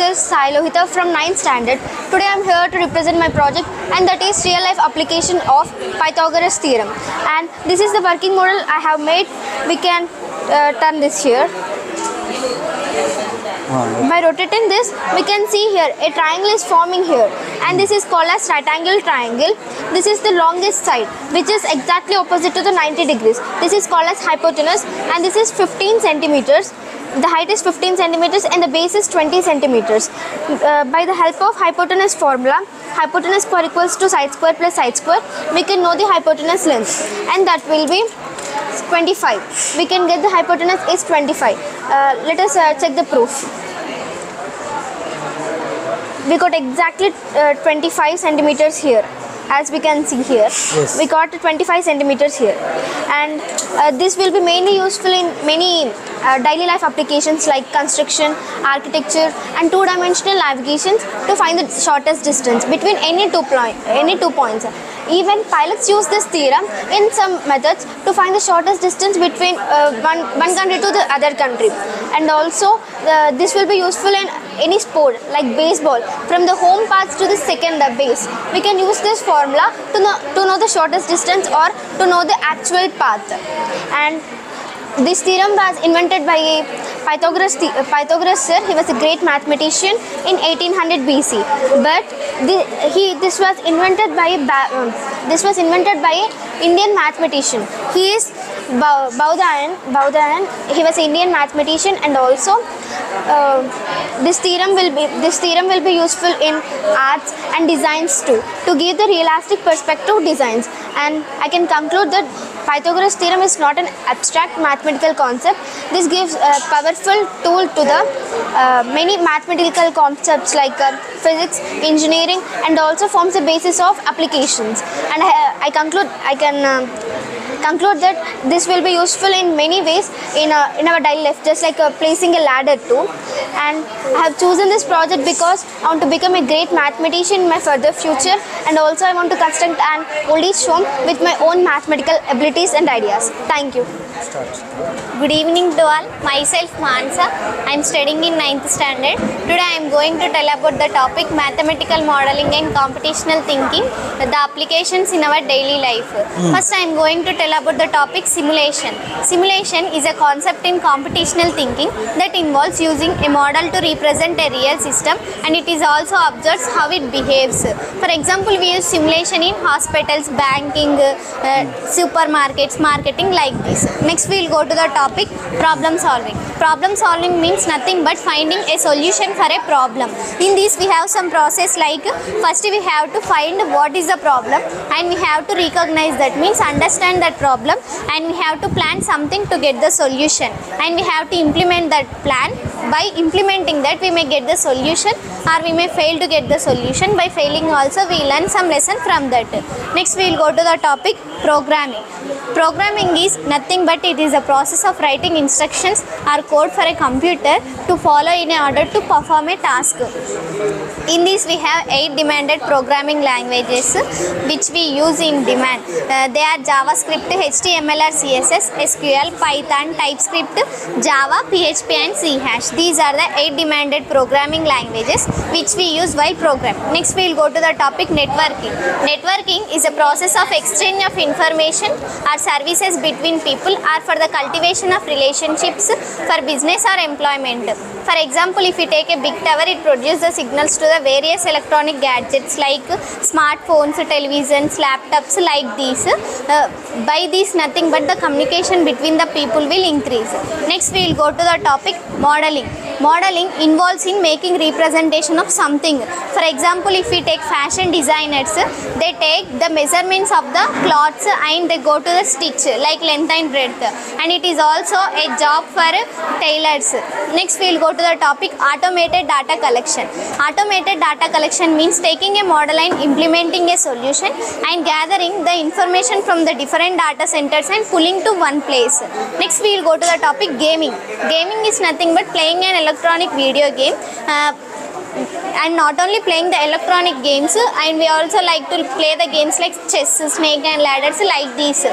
is Sai Lohita from 9th standard. Today I am here to represent my project, and that is real life application of Pythagoras theorem. And this is the working model I have made. We can turn this here. By rotating this, we can see here a triangle is forming here, and this is called as right angle triangle. This is the longest side, which is exactly opposite to the 90 degrees. This is called as hypotenuse, and this is 15 centimeters. The height is 15 centimeters and the base is 20 centimeters. By the help of hypotenuse formula, hypotenuse square equals to side square plus side square, we can know the hypotenuse length, and that will be 25. We can get the hypotenuse is 25. Let us check the proof. We got exactly 25 centimeters here. As we can see here, yes. We got 25 centimeters here, and this will be mainly useful in many daily life applications like construction, architecture, and two-dimensional navigations to find the shortest distance between any two points. Even pilots use this theorem in some methods to find the shortest distance between one country to the other country, and also this will be useful in any sport like baseball. From the home paths to the second base, we can use this formula to know the shortest distance or to know the actual path. And this theorem was invented by Pythagoras sir. He was a great mathematician in 1800 BC. But this was invented by a Indian mathematician. He is Baudayan. He was an Indian mathematician, and also this theorem will be useful in arts and designs too, to give the realistic perspective designs. And I can conclude that Pythagoras theorem is not an abstract mathematical concept. This gives a powerful tool to the many mathematical concepts like physics, engineering, and also forms the basis of applications. And I can conclude that this will be useful in many ways in our daily life, just like placing a ladder too. And I have chosen this project because I want to become a great mathematician in my further future, and also I want to construct an old age home with my own mathematical abilities and ideas. Thank you. Good evening to all. Myself Mansa. I am studying in 9th standard. Today I am going to tell about the topic mathematical modeling and computational thinking, the applications in our daily life. First I am going to tell about the topic simulation. Simulation is a concept in computational thinking that involves using a model to represent a real system, and it is also observes how it behaves. For example, we use simulation in hospitals, banking, supermarkets, marketing, like this. Next we will go to the topic problem solving. Problem solving means nothing but finding a solution for a problem. In this we have some process like first we have to find what is the problem, and we have to recognize that, means understand that problem, and we have to plan something to get the solution, and we have to implement that plan. By implementing that we may get the solution, or we may fail to get the solution. By failing also we learn some lesson from that. Next we will go to the topic programming. Programming is nothing but it is a process of writing instructions or code for a computer to follow in order to perform a task. In this we have 8 demanded programming languages which we use in demand. They are JavaScript, HTML or CSS, SQL, Python, TypeScript, Java, PHP and C#. These are the 8 demanded programming languages which we use while programming. Next we will go to the topic networking. Networking is a process of exchange of information or services between people, or for the cultivation of relationships for business or employment. For example, if we take a big tower, it produces the signals to the various electronic gadgets like smartphones, televisions, laptops, like these. By this nothing but the communication between the people will increase. Next we will go to the topic modeling. Modeling involves in making representation of something. For example, if we take fashion designers, they take the measurements of the cloths and they go to the stitch like length and breadth, and it is also a job for tailors. Next we will go to the topic automated data collection. Automated data collection means taking a model and implementing a solution and gathering the information from the different data centers and pulling to one place. Next we will go to the topic gaming. Gaming is nothing but playing an electronic video game. and not only playing the electronic games, and we also like to play the games like chess, snake and ladders like these.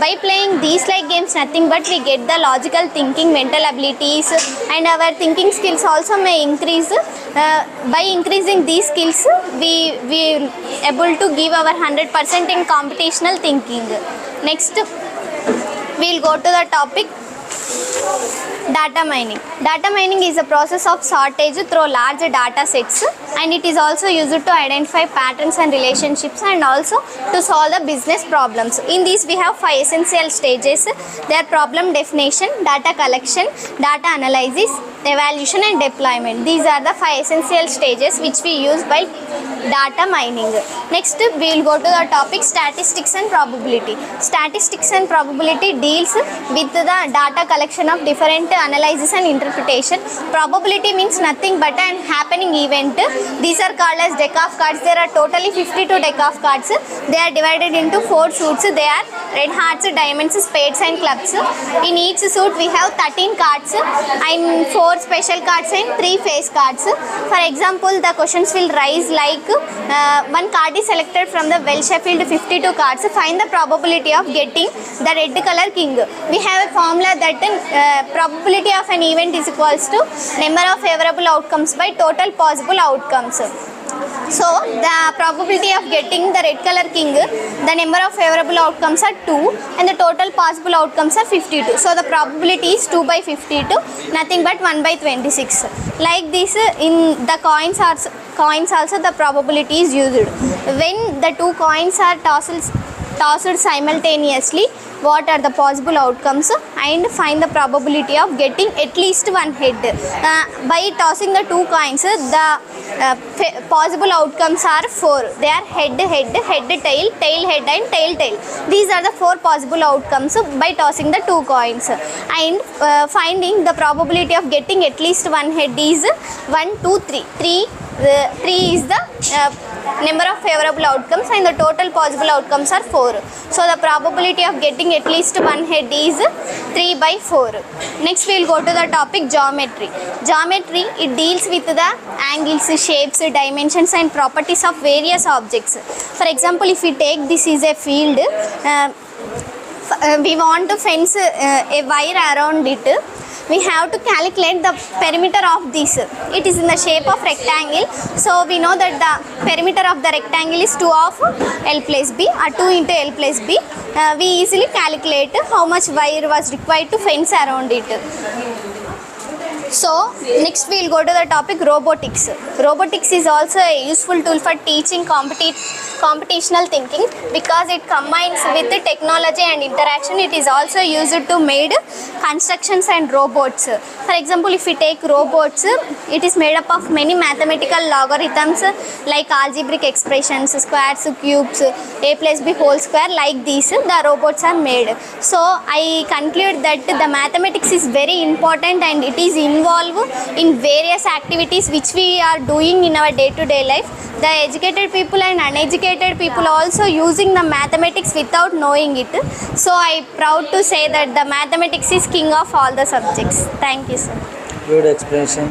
By playing these like games, nothing but we get the logical thinking, mental abilities, and our thinking skills also may increase. By increasing these skills, we able to give our 100% in computational thinking. Next, we'll go to the topic data mining. Data mining is a process of sortage through large data sets, and it is also used to identify patterns and relationships, and also to solve the business problems. In these we have 5 essential stages. They are problem definition, data collection, data analysis, evaluation and deployment. These are the 5 essential stages which we use by data mining. Next, we will go to the topic statistics and probability. Statistics and probability deals with the data collection of different analysis and interpretation. Probability means nothing but an happening event. These are called as deck of cards. There are totally 52 deck of cards. They are divided into 4 suits. They are red, hearts, diamonds, spades and clubs. In each suit we have 13 cards and 4 special cards and 3 face cards. For example, the questions will rise like one card is selected from the well shuffled 52 cards. Find the probability of getting the red color king. We have a formula that probability of an event is equals to number of favorable outcomes by total possible outcomes. So the probability of getting the red color king, the number of favorable outcomes are 2 and the total possible outcomes are 52. So the probability is 2 by 52, nothing but 1 by 26. Like this, in the coins also the probability is used. When the 2 coins are tossed simultaneously, what are the possible outcomes, and find the probability of getting at least one head. By tossing the 2 coins, the possible outcomes are 4. They are head, head, head, tail, tail, head and tail, tail. These are the 4 possible outcomes by tossing the 2 coins. And finding the probability of getting at least one head is 1, 2, 3. 3 is the number of favorable outcomes and the total possible outcomes are 4. So the probability of getting at least one head is 3 by 4. Next we will go to the topic geometry. Geometry, it deals with the angles, shapes, dimensions and properties of various objects. For example, if we take this is a field, we want to fence a wire around it. We have to calculate the perimeter of this. It is in the shape of rectangle, so we know that the perimeter of the rectangle is 2 of L plus B or 2 into L plus B. We easily calculate how much wire was required to fence around it. So next we will go to the topic robotics. Robotics is also a useful tool for teaching computational thinking because it combines with the technology and interaction. It is also used to made constructions and robots. For example, if we take robots, it is made up of many mathematical logarithms like algebraic expressions, squares, cubes, a plus b whole square, like these the robots are made. So I conclude that the mathematics is very important and it is involved in various activities which we are doing in our day-to-day life. The educated people and uneducated people also using the mathematics without knowing it. So I proud to say that the mathematics is king of all the subjects. Thank you, sir. Good explanation.